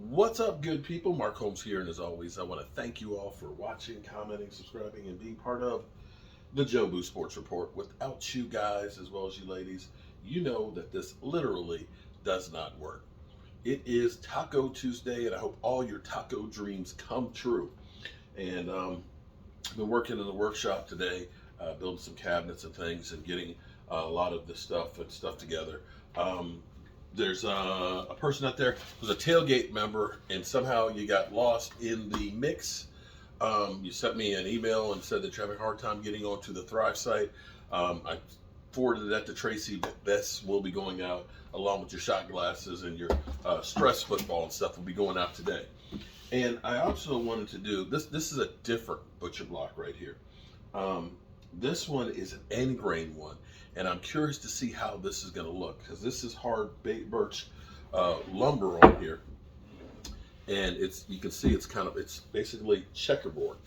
What's up, good people? Mark Holmes here, and as always, I want to thank you all for watching, commenting, subscribing, and being part of the Jobu Sports Report. Without you guys, as well as you ladies, you know that this literally does not work. It is Taco Tuesday, and I hope all your taco dreams come true. And I've been working in the workshop today, building some cabinets and things, and getting a lot of this stuff together. There's a person out there who's a tailgate member, and somehow you got lost in the mix. You sent me an email and said that you're having a hard time getting onto the Thrive site. I forwarded that to Tracy, but this will be going out along with your shot glasses, and your stress football and stuff will be going out today. And I also wanted to do this. This is a different butcher block right here. This one is an end grain one, and I'm curious to see how this is going to look, because this is hard birch lumber on here, and you can see it's basically checkerboard.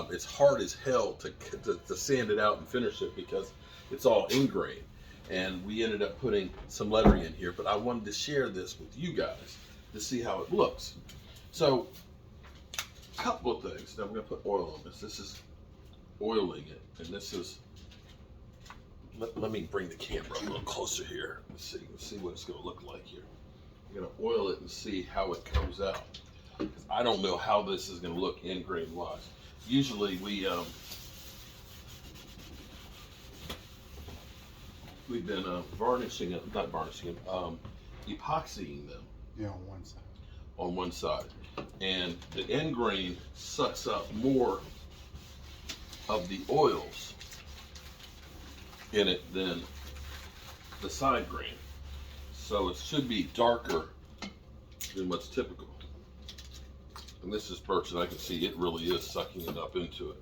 It's hard as hell to sand it out and finish it because it's all end grain, and we ended up putting some lettering in here. But I wanted to share this with you guys to see how it looks. So, a couple of things. Now we're going to put oil on this. This is oiling it, and this is, let me bring the camera a little closer here. Let's see what it's going to look like here. We're going to oil it and see how it comes out, because I don't know how this is going to look end grain wise. Usually we've been varnishing them, not varnishing them, epoxying them. Yeah, on one side. On one side, and the end grain sucks up more of the oils in it than the side grain, so it should be darker than what's typical. And this is birch, and I can see it really is sucking it up into it.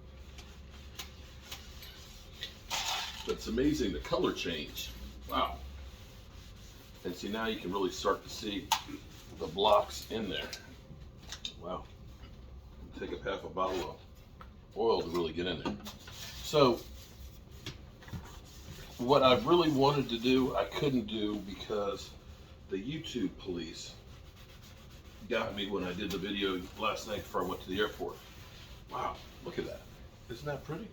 But it's amazing the color change. Wow. And see, now you can really start to see the blocks in there. Wow. Take up half a bottle of oil to really get in there. So what I really wanted to do, I couldn't do because the YouTube police got me when I did the video last night before I went to the airport. Wow, look at that. Isn't that pretty?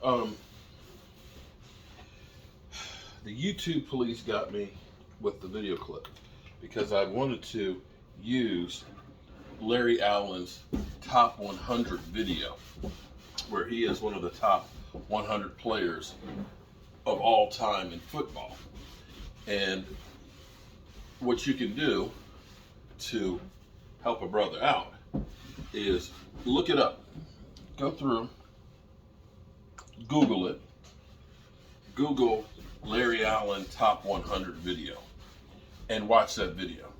The YouTube police got me with the video clip because I wanted to use Larry Allen's top 100 video, where he is one of the top 100 players of all time in football. And what you can do to help a brother out is look it up. Go through, Google it. Google Larry Allen top 100 video and watch that video.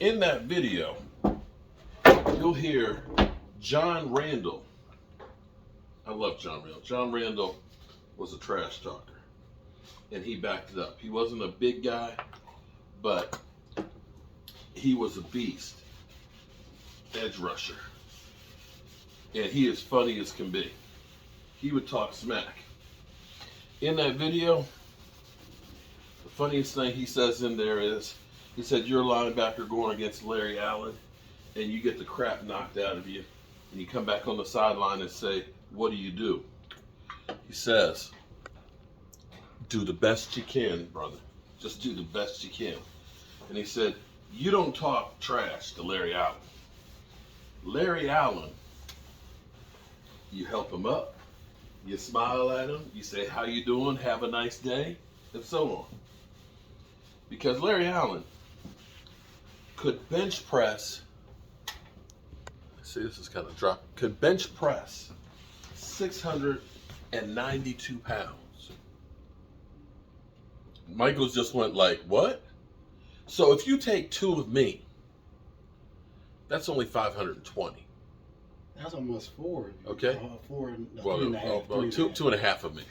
In that video, you'll hear John Randall. I love John Randall. John Randall was a trash talker, and he backed it up. He wasn't a big guy, but he was a beast, edge rusher, and he is funny as can be. He would talk smack. In that video, the funniest thing he says in there is, he said, you're a linebacker going against Larry Allen, and you get the crap knocked out of you, and you come back on the sideline and say, what do you do? He says, do the best you can, brother. Just do the best you can. And he said, you don't talk trash to Larry Allen. Larry Allen, you help him up, you smile at him, you say, how you doing? Have a nice day, and so on. Because Larry Allen could bench press, see, this is kind of dropped, could bench press 692 pounds. Michael's just went like, what? So if you take two of me, that's only 520. That's almost four. Okay. Four, well, three and a half, two and a half of me.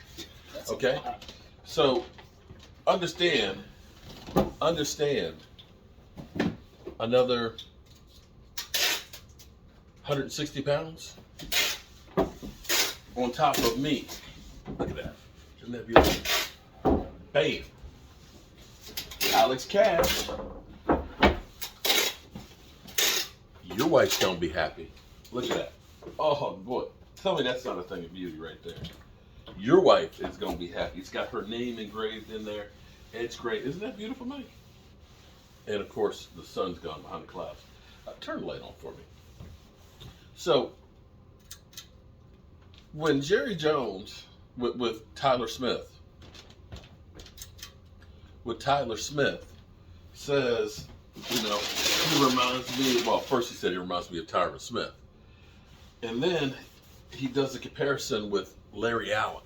That's okay. So understand another 160 pounds on top of me. Look at that. Isn't that beautiful? Bam. Alex Cash Your wife's gonna be happy. Look at that. Oh boy, tell me that's not a thing of beauty right there. Your wife is gonna be happy. It's got her name engraved in there. It's great. Isn't that beautiful, Mike? And of course, the sun's gone behind the clouds. Turn the light on for me. So, when Jerry Jones with Tyler Smith says, you know, he reminds me, well, first he said he reminds me of Tyron Smith. And then he does a comparison with Larry Allen.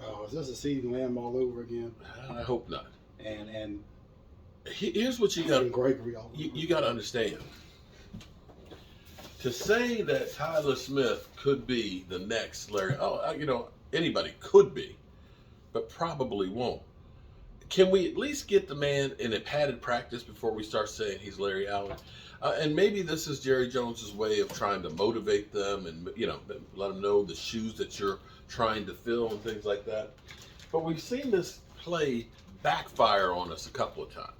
Oh, is this a CeeDee Lamb all over again? I hope not. And Here's what you got. Gregory all over. You got to understand. To say that Tyler Smith could be the next Larry, anybody could be, but probably won't. Can we at least get the man in a padded practice before we start saying he's Larry Allen? And maybe this is Jerry Jones's way of trying to motivate them and, let them know the shoes that you're trying to fill and things like that. But we've seen this play backfire on us a couple of times.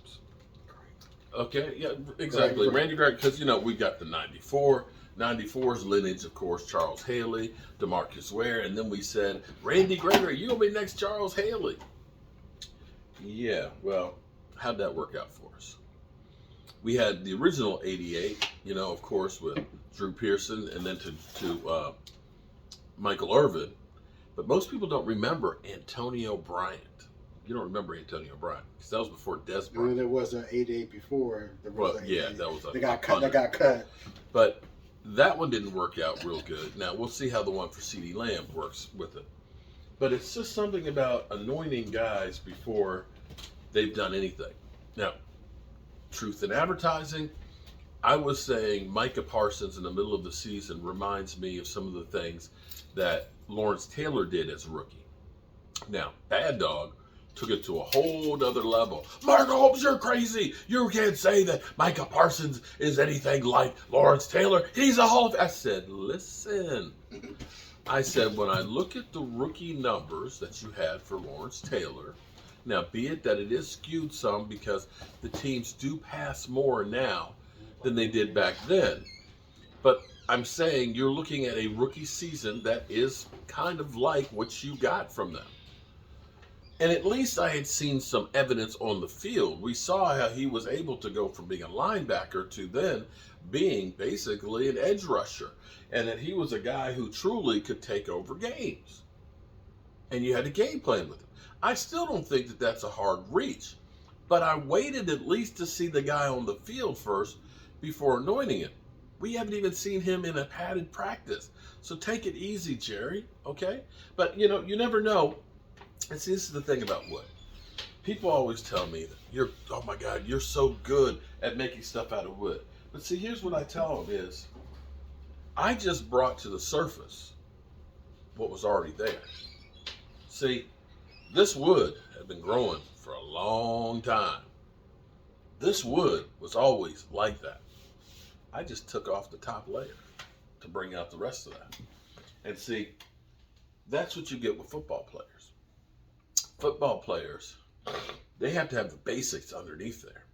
Okay, yeah, exactly. Randy Gregg, because, we've got the 94's lineage, of course, Charles Haley, DeMarcus Ware, and then we said, Randy Gregory, you'll be next Charles Haley. Yeah, well, how'd that work out for us? We had the original 88, of course, with Drew Pearson, and then to Michael Irvin. But most people don't remember Antonio Bryant. You don't remember Antonio Bryant because that was before Des Bryant. And there was an 88 before. That was That got cut. But that one didn't work out real good. Now we'll see how the one for CeeDee Lamb works with it. But it's just something about anointing guys before they've done anything. Now, truth in advertising, I was saying Micah Parsons in the middle of the season reminds me of some of the things that Lawrence Taylor did as a rookie. Now, Bad Dog took it to a whole other level. Mark Holmes, you're crazy. You can't say that Micah Parsons is anything like Lawrence Taylor. He's a Hall of... I said, listen. I said, when I look at the rookie numbers that you had for Lawrence Taylor, now be it that it is skewed some because the teams do pass more now than they did back then. But I'm saying you're looking at a rookie season that is kind of like what you got from them. And at least I had seen some evidence on the field. We saw how he was able to go from being a linebacker to then being basically an edge rusher. And that he was a guy who truly could take over games. And you had a game plan with him. I still don't think that that's a hard reach. But I waited at least to see the guy on the field first before anointing him. We haven't even seen him in a padded practice. So take it easy, Jerry, okay? But, you never know. And see, this is the thing about wood. People always tell me that oh my God, you're so good at making stuff out of wood. But see, here's what I tell them is, I just brought to the surface what was already there. See, this wood had been growing for a long time. This wood was always like that. I just took off the top layer to bring out the rest of that. And see, that's what you get with football players. Football players, they have to have the basics underneath there.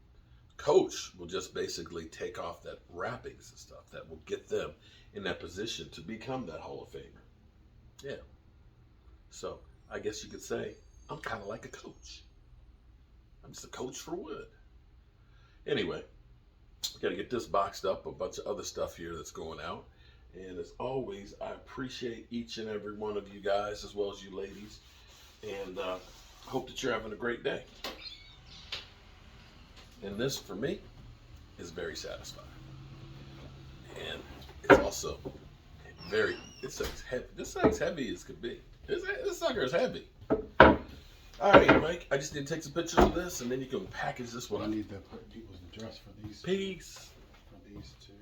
Coach will just basically take off that wrappings and stuff that will get them in that position to become that Hall of Famer. Yeah. So I guess you could say I'm kind of like a coach. I'm just a coach for wood. Anyway, we got to get this boxed up, a bunch of other stuff here that's going out. And as always, I appreciate each and every one of you guys as well as you ladies. And hope that you're having a great day. And this, for me, is very satisfying. And it's also it's heavy. This thing's heavy as could be. This sucker is heavy. All right, Mike, I just need to take some pictures of this, and then you can package this one I up. need to put people's address for these. Peace. For these two.